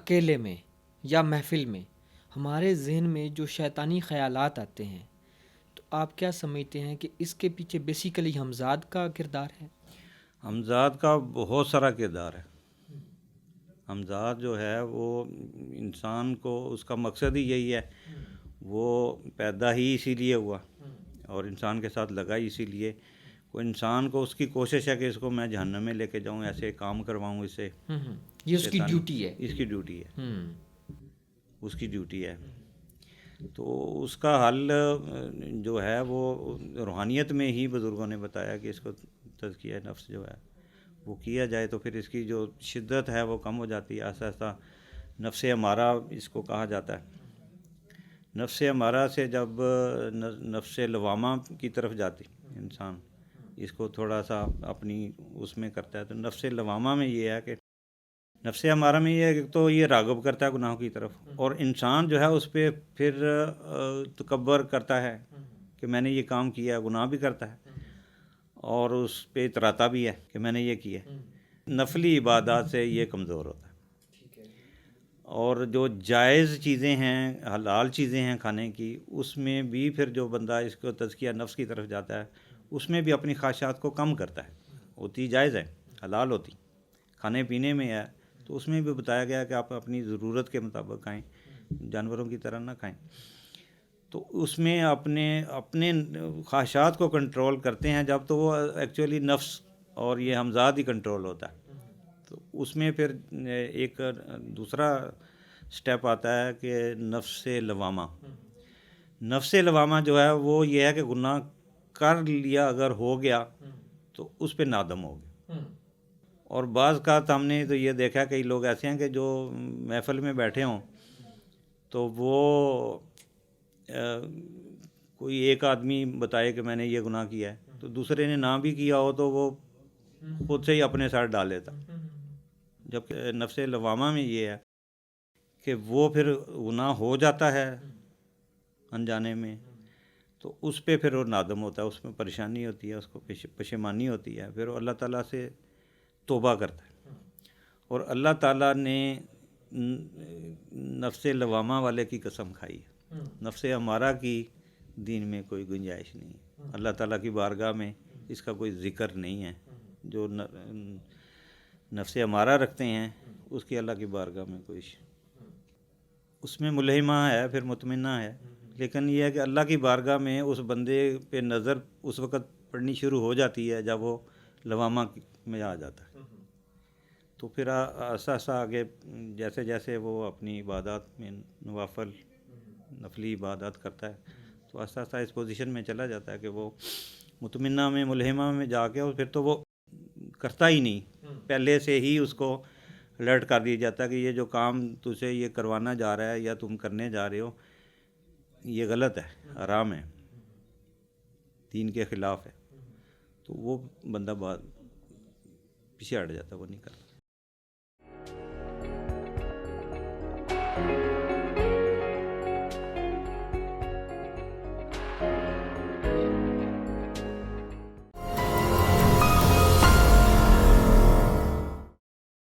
اکیلے میں یا محفل میں ہمارے ذہن میں جو شیطانی خیالات آتے ہیں، تو آپ کیا سمجھتے ہیں کہ اس کے پیچھے بیسیکلی ہمزاد کا کردار ہے؟ حمزاد کا بہت سارا کردار ہے۔ حمزاد جو ہے وہ انسان کو، اس کا مقصد ہی یہی ہے، وہ پیدا ہی اسی لیے ہوا اور انسان کے ساتھ لگا ہی اسی لیے۔ کوئی انسان کو اس کی کوشش ہے کہ اس کو میں جہنم میں لے کے جاؤں، ایسے کام کرواؤں اس سے، یہ اس کی شیطانی، ڈیوٹی ہے۔ اس کی ڈیوٹی ہے، اس کی ڈیوٹی ہے۔ تو اس کا حل جو ہے وہ روحانیت میں ہی بزرگوں نے بتایا کہ اس کو تزکیہ نفس جو ہے وہ کیا جائے تو پھر اس کی جو شدت ہے وہ کم ہو جاتی ہے۔ آہستہ آہستہ نفس امارہ اس کو کہا جاتا ہے۔ نفس امارہ سے جب نفس لوامہ کی طرف جاتی انسان، اس کو تھوڑا سا اپنی اس میں کرتا ہے، تو نفس لوامہ میں یہ ہے کہ نفس امارہ میں یہ ہے کہ تو یہ راغب کرتا ہے گناہوں کی طرف، اور انسان جو ہے اس پہ پھر تکبر کرتا ہے کہ میں نے یہ کام کیا، گناہ بھی کرتا ہے اور اس پہ اتراتا بھی ہے کہ میں نے یہ کیا۔ نفلی عبادات سے یہ کمزور ہوتا ہے، اور جو جائز چیزیں ہیں، حلال چیزیں ہیں کھانے کی، اس میں بھی پھر جو بندہ اس کو تزکیہ نفس کی طرف جاتا ہے، اس میں بھی اپنی خواہشات کو کم کرتا ہے۔ ہوتی جائز ہے، حلال ہوتی، کھانے پینے میں ہے تو اس میں بھی بتایا گیا کہ آپ اپنی ضرورت کے مطابق کھائیں، جانوروں کی طرح نہ کھائیں۔ تو اس میں اپنے خواہشات کو کنٹرول کرتے ہیں جب، تو وہ ایکچولی نفس اور یہ حمزاد ہی کنٹرول ہوتا ہے۔ تو اس میں پھر ایک دوسرا سٹیپ آتا ہے کہ نفس لوامہ۔ نفس لوامہ جو ہے وہ یہ ہے کہ گناہ کر لیا اگر ہو گیا تو اس پہ نادم ہو گیا۔ اور بعض کا ہم نے تو یہ دیکھا کئی لوگ ایسے ہیں کہ جو محفل میں بیٹھے ہوں تو وہ کوئی ایک آدمی بتائے کہ میں نے یہ گناہ کیا ہے، تو دوسرے نے نہ بھی کیا ہو تو وہ خود سے ہی اپنے ساتھ ڈال لیتا۔ جبکہ نفس لوامہ میں یہ ہے کہ وہ پھر گناہ ہو جاتا ہے انجانے میں، تو اس پہ پھر وہ نادم ہوتا ہے، اس میں پریشانی ہوتی ہے، اس کو پشیمانی ہوتی ہے، پھر وہ اللہ تعالیٰ سے توبہ کرتا ہے۔ اور اللہ تعالیٰ نے نفس لوامہ والے کی قسم کھائی ہے، نفس امارہ کی دین میں کوئی گنجائش نہیں ہے۔ اللہ تعالیٰ کی بارگاہ میں اس کا کوئی ذکر نہیں ہے۔ جو نفس امارہ رکھتے ہیں اس کی اللہ کی بارگاہ میں کوئی اس میں ملہمہ ہے، پھر مطمئنہ ہے، لیکن یہ ہے کہ اللہ کی بارگاہ میں اس بندے پہ نظر اس وقت پڑنی شروع ہو جاتی ہے جب وہ لوامہ میں آ جاتا ہے۔ تو پھر آہستہ آہستہ آگے جیسے جیسے وہ اپنی عبادات میں نوافل نفلی عبادات کرتا ہے تو آہستہ آہستہ اس پوزیشن میں چلا جاتا ہے کہ وہ مطمئنہ میں، ملہمہ میں جا کے، اور پھر تو وہ کرتا ہی نہیں، پہلے سے ہی اس کو الرٹ کر دیا جاتا ہے کہ یہ جو کام تجھے یہ کروانا جا رہا ہے یا تم کرنے جا رہے ہو یہ غلط ہے، حرام ہے، دین کے خلاف ہے۔ تو وہ بندہ پیچھے ہٹ جاتا ہے، وہ نہیں کرتا۔